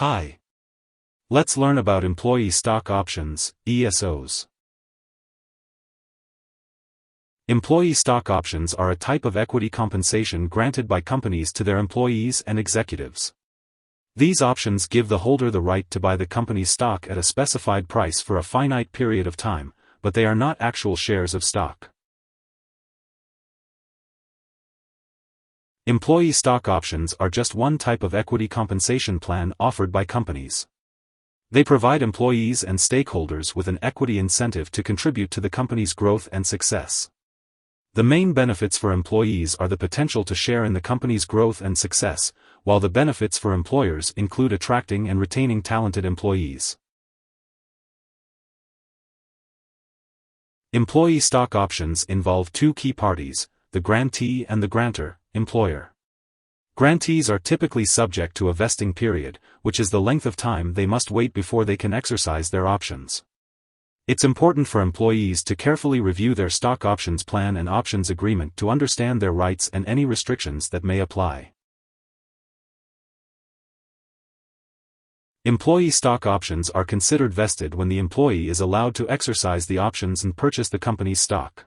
Hi. Let's learn about employee stock options, ESOs. Employee stock options are a type of equity compensation granted by companies to their employees and executives. These options give the holder the right to buy the company's stock at a specified price for a finite period of time, but they are not actual shares of stock. Employee stock options are just one type of equity compensation plan offered by companies. They provide employees and stakeholders with an equity incentive to contribute to the company's growth and success. The main benefits for employees are the potential to share in the company's growth and success, while the benefits for employers include attracting and retaining talented employees. Employee stock options involve two key parties, the grantee and the grantor, employer. Grantees are typically subject to a vesting period, which is the length of time they must wait before they can exercise their options. It's important for employees to carefully review their stock options plan and options agreement to understand their rights and any restrictions that may apply. Employee stock options are considered vested when the employee is allowed to exercise the options and purchase the company's stock.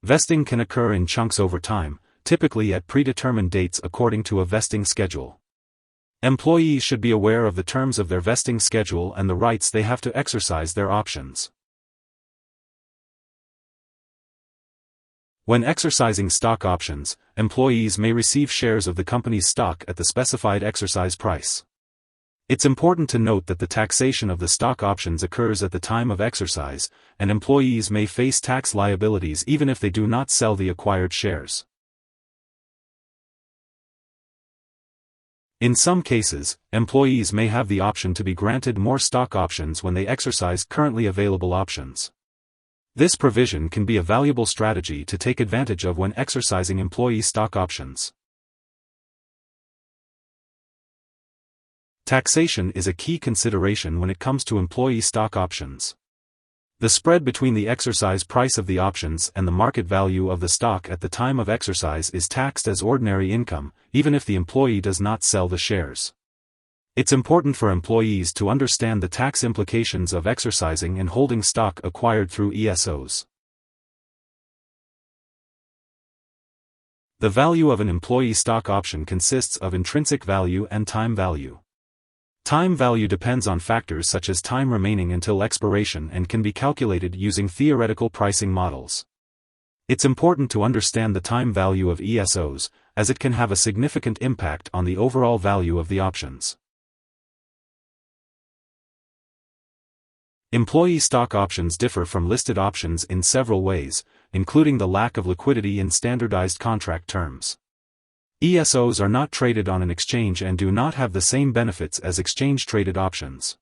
Vesting can occur in chunks over time, typically at predetermined dates according to a vesting schedule. Employees should be aware of the terms of their vesting schedule and the rights they have to exercise their options. When exercising stock options, employees may receive shares of the company's stock at the specified exercise price. It's important to note that the taxation of the stock options occurs at the time of exercise, and employees may face tax liabilities even if they do not sell the acquired shares. In some cases, employees may have the option to be granted more stock options when they exercise currently available options. This provision can be a valuable strategy to take advantage of when exercising employee stock options. Taxation is a key consideration when it comes to employee stock options. The spread between the exercise price of the options and the market value of the stock at the time of exercise is taxed as ordinary income, even if the employee does not sell the shares. It's important for employees to understand the tax implications of exercising and holding stock acquired through ESOs. The value of an employee stock option consists of intrinsic value and time value. Time value depends on factors such as time remaining until expiration and can be calculated using theoretical pricing models. It's important to understand the time value of ESOs, as it can have a significant impact on the overall value of the options. Employee stock options differ from listed options in several ways, including the lack of liquidity in standardized contract terms. ESOs are not traded on an exchange and do not have the same benefits as exchange-traded options.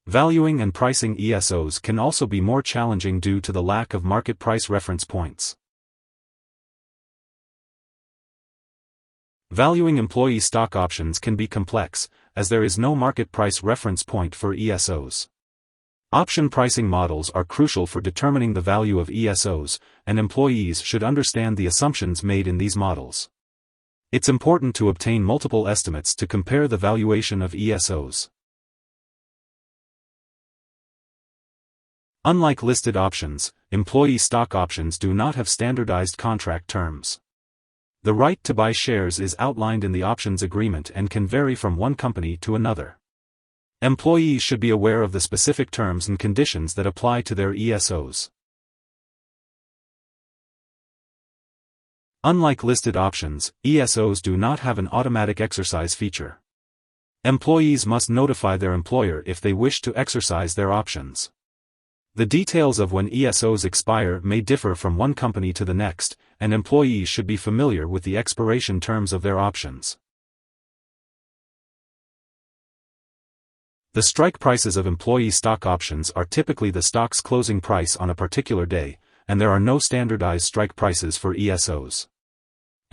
Valuing and pricing ESOs can also be more challenging due to the lack of market price reference points. Valuing employee stock options can be complex, as there is no market price reference point for ESOs. Option pricing models are crucial for determining the value of ESOs, and employees should understand the assumptions made in these models. It's important to obtain multiple estimates to compare the valuation of ESOs. Unlike listed options, employee stock options do not have standardized contract terms. The right to buy shares is outlined in the options agreement and can vary from one company to another. Employees should be aware of the specific terms and conditions that apply to their ESOs. Unlike listed options, ESOs do not have an automatic exercise feature. Employees must notify their employer if they wish to exercise their options. The details of when ESOs expire may differ from one company to the next, and employees should be familiar with the expiration terms of their options. The strike prices of employee stock options are typically the stock's closing price on a particular day, and there are no standardized strike prices for ESOs.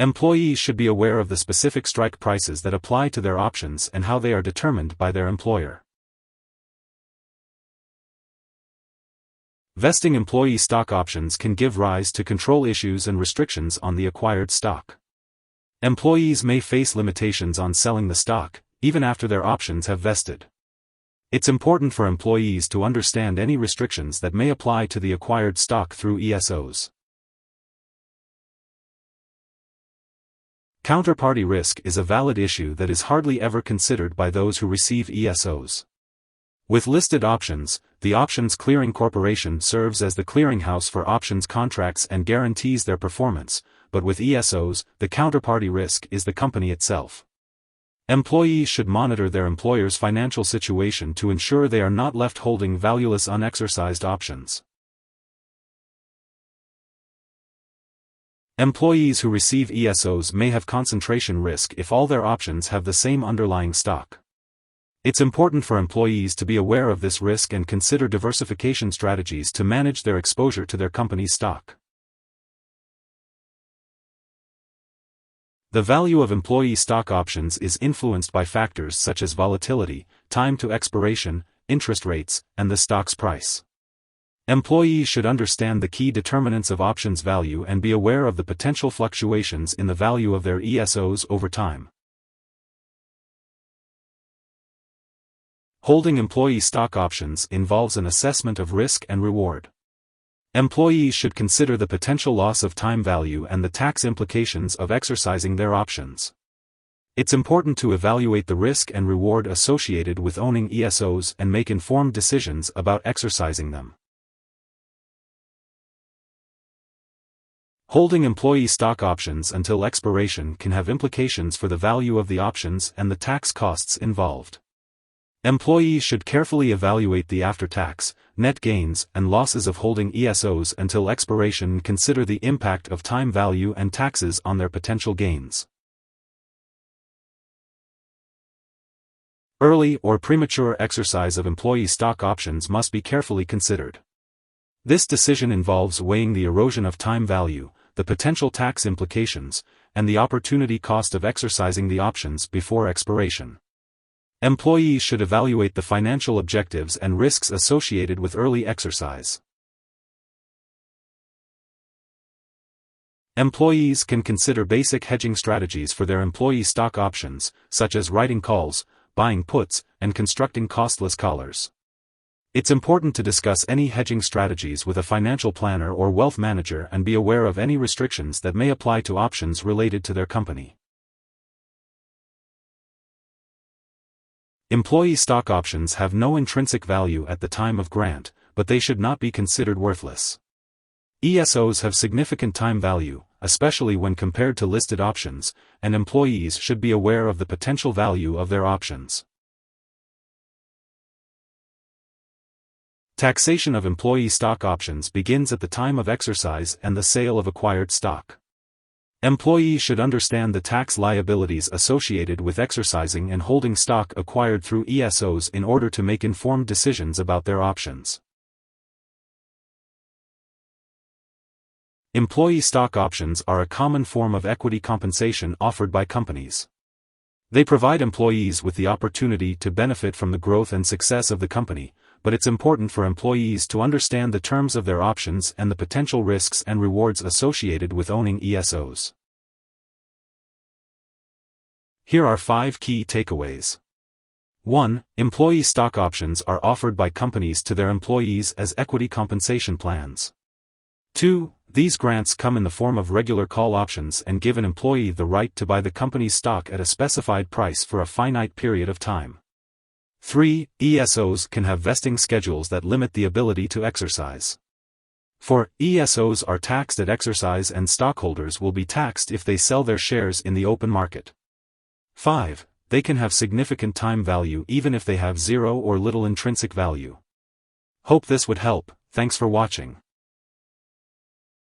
Employees should be aware of the specific strike prices that apply to their options and how they are determined by their employer. Vesting employee stock options can give rise to control issues and restrictions on the acquired stock. Employees may face limitations on selling the stock, even after their options have vested. It's important for employees to understand any restrictions that may apply to the acquired stock through ESOs. Counterparty risk is a valid issue that is hardly ever considered by those who receive ESOs. With listed options, the Options Clearing Corporation serves as the clearinghouse for options contracts and guarantees their performance, but with ESOs, the counterparty risk is the company itself. Employees should monitor their employer's financial situation to ensure they are not left holding valueless unexercised options. Employees who receive ESOs may have concentration risk if all their options have the same underlying stock. It's important for employees to be aware of this risk and consider diversification strategies to manage their exposure to their company's stock. The value of employee stock options is influenced by factors such as volatility, time to expiration, interest rates, and the stock's price. Employees should understand the key determinants of options value and be aware of the potential fluctuations in the value of their ESOs over time. Holding employee stock options involves an assessment of risk and reward. Employees should consider the potential loss of time value and the tax implications of exercising their options. It's important to evaluate the risk and reward associated with owning ESOs and make informed decisions about exercising them. Holding employee stock options until expiration can have implications for the value of the options and the tax costs involved. Employees should carefully evaluate the after-tax, net gains and losses of holding ESOs until expiration and consider the impact of time value and taxes on their potential gains. Early or premature exercise of employee stock options must be carefully considered. This decision involves weighing the erosion of time value, the potential tax implications, and the opportunity cost of exercising the options before expiration. Employees should evaluate the financial objectives and risks associated with early exercise. Employees can consider basic hedging strategies for their employee stock options, such as writing calls, buying puts, and constructing costless collars. It's important to discuss any hedging strategies with a financial planner or wealth manager and be aware of any restrictions that may apply to options related to their company. Employee stock options have no intrinsic value at the time of grant, but they should not be considered worthless. ESOs have significant time value, especially when compared to listed options, and employees should be aware of the potential value of their options. Taxation of employee stock options begins at the time of exercise and the sale of acquired stock. Employees should understand the tax liabilities associated with exercising and holding stock acquired through ESOs in order to make informed decisions about their options. Employee stock options are a common form of equity compensation offered by companies. They provide employees with the opportunity to benefit from the growth and success of the company, but it's important for employees to understand the terms of their options and the potential risks and rewards associated with owning ESOs. Here are 5 key takeaways. 1. Employee stock options are offered by companies to their employees as equity compensation plans. 2. These grants come in the form of regular call options and give an employee the right to buy the company's stock at a specified price for a finite period of time. 3. ESOs can have vesting schedules that limit the ability to exercise. 4. ESOs are taxed at exercise and stockholders will be taxed if they sell their shares in the open market. 5. They can have significant time value even if they have zero or little intrinsic value. Hope this would help. Thanks for watching.